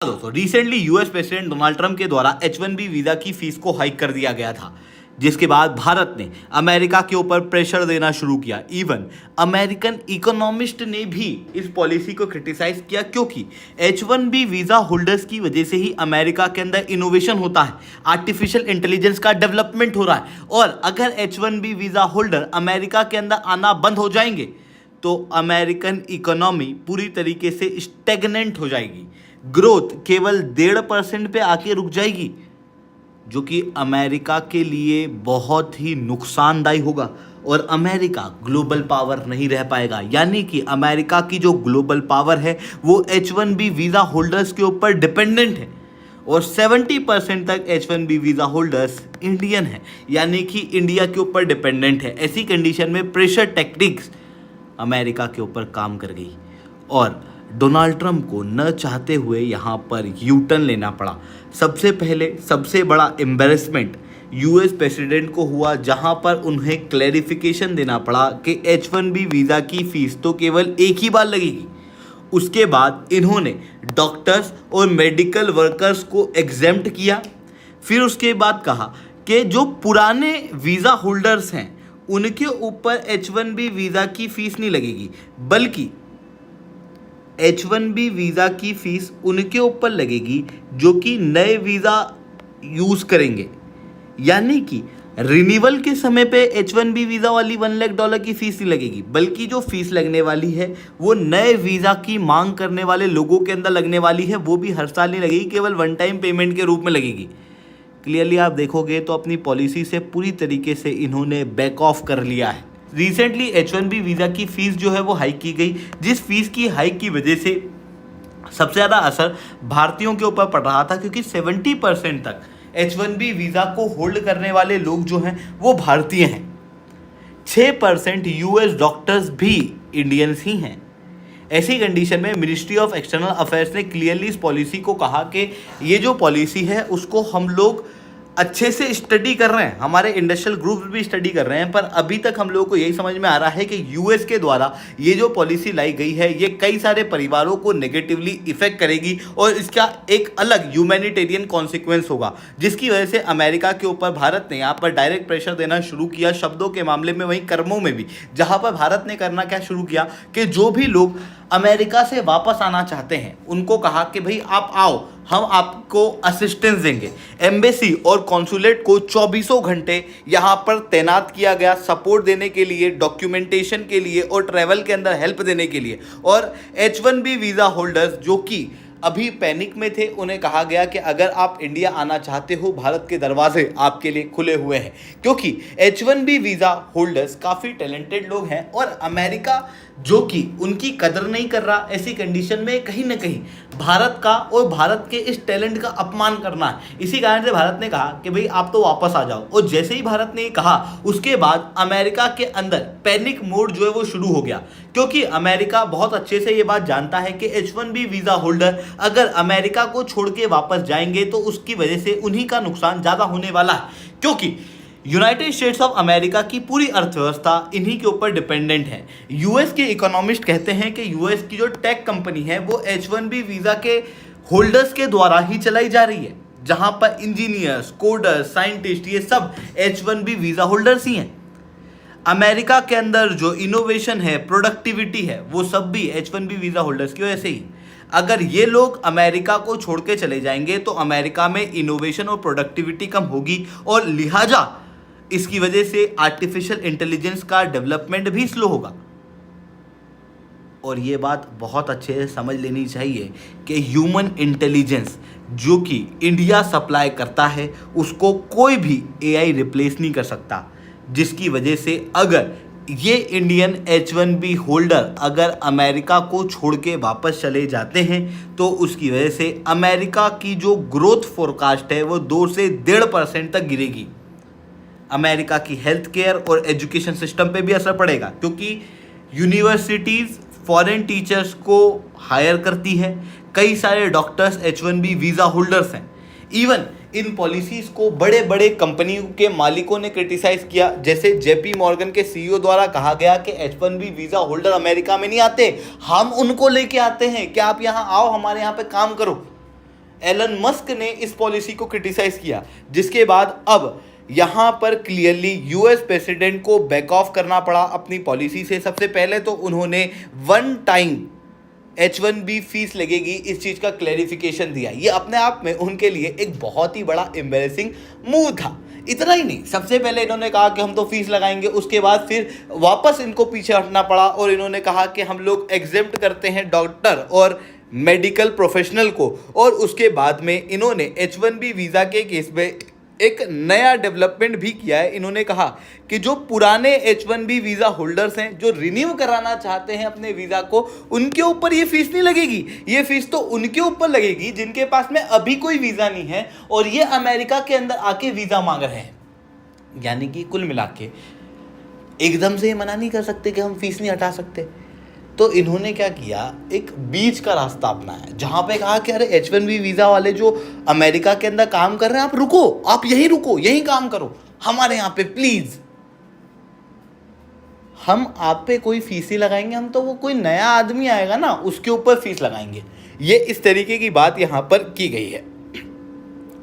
दोस्तों recently US president Donald Trump के द्वारा H1B वीजा की फीस को हाइक कर दिया गया था, जिसके बाद भारत ने अमेरिका के ऊपर प्रेशर देना शुरू किया। इवन अमेरिकन इकोनॉमिस्ट ने भी इस पॉलिसी को क्रिटिसाइज किया, क्योंकि H1B वीजा होल्डर्स की वजह से ही अमेरिका के अंदर इनोवेशन होता है, आर्टिफिशियल इंटेलिजेंस का डेवलपमेंट हो रहा है। और अगर H1B वीजा होल्डर अमेरिका के अंदर आना बंद हो जाएंगे तो अमेरिकन इकोनॉमी पूरी तरीके से स्टेगनेंट हो जाएगी, ग्रोथ केवल 1.5% पे आके रुक जाएगी, जो कि अमेरिका के लिए बहुत ही नुकसानदायी होगा और अमेरिका ग्लोबल पावर नहीं रह पाएगा। यानी कि अमेरिका की जो ग्लोबल पावर है वो H1B वीज़ा होल्डर्स के ऊपर डिपेंडेंट है और 70% तक H1B वीज़ा होल्डर्स इंडियन है, यानी कि इंडिया के ऊपर डिपेंडेंट है। ऐसी कंडीशन में प्रेशर टेक्टिक्स अमेरिका के ऊपर काम कर गई और डोनाल्ड ट्रंप को न चाहते हुए यहाँ पर यू टर्न लेना पड़ा। सबसे पहले सबसे बड़ा एम्बेरसमेंट यूएस प्रेसिडेंट को हुआ, जहाँ पर उन्हें क्लैरिफिकेशन देना पड़ा कि H1B वीज़ा की फ़ीस तो केवल एक ही बार लगेगी। उसके बाद इन्होंने डॉक्टर्स और मेडिकल वर्कर्स को एग्जेम्प्ट किया। फिर उसके बाद कहा कि जो पुराने वीज़ा होल्डर्स हैं उनके ऊपर H1B वीज़ा की फ़ीस नहीं लगेगी, बल्कि H1B वीज़ा की फ़ीस उनके ऊपर लगेगी जो कि नए वीज़ा यूज़ करेंगे। यानी कि रिन्यूअल के समय पे H1B वीज़ा वाली $1 लाख की फ़ीस नहीं लगेगी, बल्कि जो फ़ीस लगने वाली है वो नए वीज़ा की मांग करने वाले लोगों के अंदर लगने वाली है। वो भी हर साल नहीं लगेगी, केवल वन टाइम पेमेंट के रूप में लगेगी। क्लियरली आप देखोगे तो अपनी पॉलिसी से पूरी तरीके से इन्होंने बैक ऑफ कर लिया है। रिसेंटली H1B वीज़ा की फ़ीस जो है वो हाइक की गई, जिस फीस की हाइक की वजह से सबसे ज़्यादा असर भारतीयों के ऊपर पड़ रहा था, क्योंकि 70% तक H1B वीज़ा को होल्ड करने वाले लोग जो हैं वो भारतीय हैं। 6% यूएस डॉक्टर्स भी इंडियंस ही हैं। ऐसी कंडीशन में मिनिस्ट्री ऑफ एक्सटर्नल अफेयर्स ने क्लियरली इस पॉलिसी को कहा कि ये जो पॉलिसी है उसको हम लोग अच्छे से स्टडी कर रहे हैं, हमारे इंडस्ट्रियल ग्रुप्स भी स्टडी कर रहे हैं, पर अभी तक हम लोगों को यही समझ में आ रहा है कि यूएस के द्वारा ये जो पॉलिसी लाई गई है ये कई सारे परिवारों को नेगेटिवली इफेक्ट करेगी और इसका एक अलग ह्यूमैनिटेरियन कॉन्सिक्वेंस होगा, जिसकी वजह से अमेरिका के ऊपर भारत ने यहाँ पर डायरेक्ट प्रेशर देना शुरू किया, शब्दों के मामले में वहीं कर्मों में भी। जहाँ पर भारत ने करना क्या शुरू किया कि जो भी लोग अमेरिका से वापस आना चाहते हैं उनको कहा कि भाई आप आओ, हम आपको असिस्टेंस देंगे। एम्बेसी और कॉन्सुलेट को 24 घंटे यहाँ पर तैनात किया गया सपोर्ट देने के लिए, डॉक्यूमेंटेशन के लिए और ट्रैवल के अंदर हेल्प देने के लिए। और H1B वीज़ा होल्डर्स जो कि अभी पैनिक में थे उन्हें कहा गया कि अगर आप इंडिया आना चाहते हो भारत के दरवाजे आपके लिए खुले हुए हैं, क्योंकि H1B वीज़ा होल्डर्स काफ़ी टैलेंटेड लोग हैं और अमेरिका जो कि उनकी कदर नहीं कर रहा। ऐसी कंडीशन में कहीं ना कहीं भारत का और भारत के इस टैलेंट का अपमान करना है। इसी कारण से भारत ने कहा कि भाई आप तो वापस आ जाओ। और जैसे ही भारत ने ये कहा उसके बाद अमेरिका के अंदर पैनिक मोड जो है वो शुरू हो गया, क्योंकि अमेरिका बहुत अच्छे से ये बात जानता है कि H1B वीज़ा होल्डर अगर अमेरिका को छोड़ के वापस जाएंगे तो उसकी वजह से उन्हीं का नुकसान ज़्यादा होने वाला है, क्योंकि यूनाइटेड स्टेट्स ऑफ अमेरिका की पूरी अर्थव्यवस्था इन्हीं के ऊपर डिपेंडेंट है। यूएस के इकोनॉमिस्ट कहते हैं कि यूएस की जो टेक कंपनी है वो H1B वीज़ा के होल्डर्स के द्वारा ही चलाई जा रही है, जहां पर इंजीनियर्स, कोडर्स, साइंटिस्ट ये सब H1B वीज़ा होल्डर्स ही हैं। अमेरिका के अंदर जो इनोवेशन है, प्रोडक्टिविटी है, वो सब भी H1B वीज़ा होल्डर्स की वजह से ही। अगर ये लोग अमेरिका को छोड़ के चले जाएंगे तो अमेरिका में इनोवेशन और प्रोडक्टिविटी कम होगी और लिहाजा इसकी वजह से आर्टिफिशियल इंटेलिजेंस का डेवलपमेंट भी स्लो होगा। और ये बात बहुत अच्छे से समझ लेनी चाहिए कि ह्यूमन इंटेलिजेंस जो कि इंडिया सप्लाई करता है उसको कोई भी AI रिप्लेस नहीं कर सकता, जिसकी वजह से अगर ये इंडियन H1B होल्डर अगर अमेरिका को छोड़ के वापस चले जाते हैं तो उसकी वजह से अमेरिका की जो ग्रोथ फोरकास्ट है वो 2 से 1.5% तक गिरेगी। अमेरिका की हेल्थ केयर और एजुकेशन सिस्टम पे भी असर पड़ेगा, क्योंकि यूनिवर्सिटीज़ फॉरेन टीचर्स को हायर करती है, कई सारे डॉक्टर्स H1B वीज़ा होल्डर्स हैं। इवन इन पॉलिसीज़ को बड़े बड़े कंपनियों के मालिकों ने क्रिटिसाइज़ किया, जैसे JP मॉर्गन के CEO द्वारा कहा गया कि H1B वीज़ा होल्डर अमेरिका में नहीं आते, हम उनको लेके आते हैं कि आप यहाँ आओ, हमारे यहाँ पे काम करो। एलन मस्क ने इस पॉलिसी को क्रिटिसाइज किया, जिसके बाद अब यहाँ पर क्लियरली यूएस प्रेसिडेंट को बैक ऑफ करना पड़ा अपनी पॉलिसी से। सबसे पहले तो उन्होंने वन टाइम H1B फीस लगेगी इस चीज़ का क्लैरिफिकेशन दिया। ये अपने आप में उनके लिए एक बहुत ही बड़ा एम्बैरेसिंग मूव था। इतना ही नहीं, सबसे पहले इन्होंने कहा कि हम तो फीस लगाएंगे, उसके बाद फिर वापस इनको पीछे हटना पड़ा और इन्होंने कहा कि हम लोग एग्जेम्प्ट करते हैं डॉक्टर और मेडिकल प्रोफेशनल को। और उसके बाद में इन्होंने H1B वीज़ा के केस में एक नया डेवलपमेंट भी किया है। इन्होंने कहा कि जो पुराने H1B वीज़ा होल्डर्स हैं, जो रिन्यू कराना चाहते हैं अपने वीज़ा को, उनके ऊपर ये फीस नहीं लगेगी। ये फीस तो उनके ऊपर लगेगी जिनके पास में अभी कोई वीज़ा नहीं है और ये अमेरिका के अंदर आके वीज़ा मांग रहे हैं। यानी कि कुल मिला के एकदम से ये मना नहीं कर सकते कि हम फीस नहीं हटा सकते। तो इन्होंने क्या किया, एक बीच का रास्ता अपनाया, जहाँ पे कहा कि अरे H1B वीज़ा वाले जो अमेरिका के अंदर काम कर रहे हैं, आप रुको, आप यहीं रुको, यहीं काम करो हमारे यहाँ पे प्लीज़। हम आप पे कोई फीस ही लगाएंगे, हम तो वो कोई नया आदमी आएगा ना उसके ऊपर फीस लगाएंगे। ये इस तरीके की बात यहाँ पर की गई है।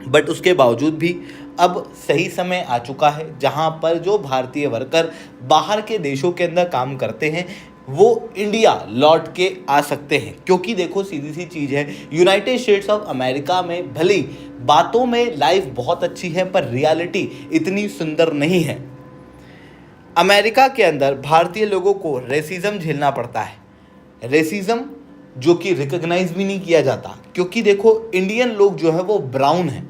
बट उसके बावजूद भी अब सही समय आ चुका है जहाँ पर जो भारतीय वर्कर बाहर के देशों के अंदर काम करते हैं वो इंडिया लौट के आ सकते हैं। क्योंकि देखो सीधी सी चीज़ है, यूनाइटेड स्टेट्स ऑफ अमेरिका में भले ही बातों में लाइफ बहुत अच्छी है पर रियलिटी इतनी सुंदर नहीं है। अमेरिका के अंदर भारतीय लोगों को रेसिज्म झेलना पड़ता है। रेसिज्म जो कि रिकॉग्नाइज भी नहीं किया जाता, क्योंकि देखो इंडियन लोग जो है वो ब्राउन हैं।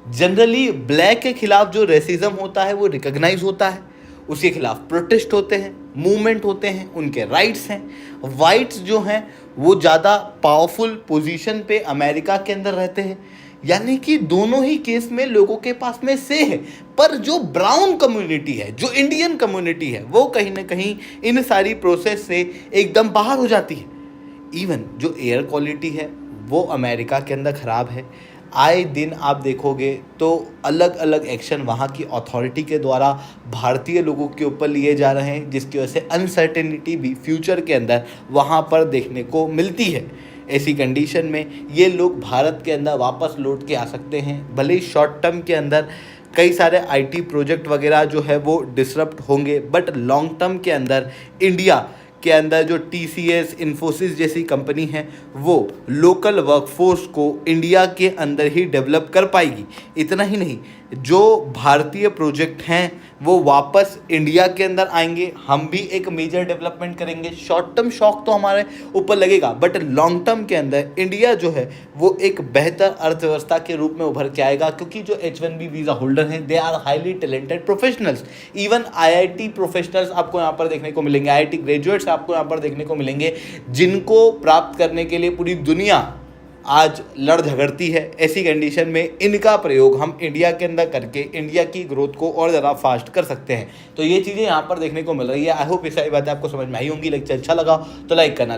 जनरली ब्लैक के खिलाफ जो रेसिज्म होता है वो रिकॉग्नाइज होता है, उसके खिलाफ प्रोटेस्ट होते हैं, मूवमेंट होते हैं, उनके राइट्स हैं। वाइट्स जो हैं वो ज़्यादा पावरफुल पोजीशन पे अमेरिका के अंदर रहते हैं। यानी कि दोनों ही केस में लोगों के पास में से है, पर जो ब्राउन कम्युनिटी है, जो इंडियन कम्युनिटी है, वो कहीं ना कहीं इन सारी प्रोसेस से एकदम बाहर हो जाती है। इवन जो एयर क्वालिटी है वो अमेरिका के अंदर ख़राब है। आए दिन आप देखोगे तो अलग अलग एक्शन वहाँ की अथॉरिटी के द्वारा भारतीय लोगों के ऊपर लिए जा रहे हैं, जिसकी वजह से अनसर्टेनिटी भी फ्यूचर के अंदर वहाँ पर देखने को मिलती है। ऐसी कंडीशन में ये लोग भारत के अंदर वापस लौट के आ सकते हैं। भले ही शॉर्ट टर्म के अंदर कई सारे आईटी प्रोजेक्ट वगैरह जो है वो डिसरप्ट होंगे, बट लॉन्ग टर्म के अंदर इंडिया के अंदर जो TCS, इन्फोसिस जैसी कंपनी है वो लोकल वर्कफोर्स को इंडिया के अंदर ही डेवलप कर पाएगी। इतना ही नहीं, जो भारतीय प्रोजेक्ट हैं वो वापस इंडिया के अंदर आएंगे, हम भी एक मेजर डेवलपमेंट करेंगे। शॉर्ट टर्म शॉक तो हमारे ऊपर लगेगा, बट लॉन्ग टर्म के अंदर इंडिया जो है वो एक बेहतर अर्थव्यवस्था के रूप में उभर के आएगा। क्योंकि जो H1B वीज़ा होल्डर हैं they are highly talented professionals. Even IIT professionals आपको यहाँ पर देखने को मिलेंगे, IIT ग्रेजुएट्स आपको यहाँ पर देखने को मिलेंगे, जिनको प्राप्त करने के लिए पूरी दुनिया आज लड़ झगड़ती है। ऐसी कंडीशन में इनका प्रयोग हम इंडिया के अंदर करके इंडिया की ग्रोथ को और ज़्यादा फास्ट कर सकते हैं। तो ये चीज़ें यहाँ पर देखने को मिल रही है। आई होप ये सारी बातें आपको समझ में आई होंगी। लेक्चर अच्छा लगा तो लाइक करना।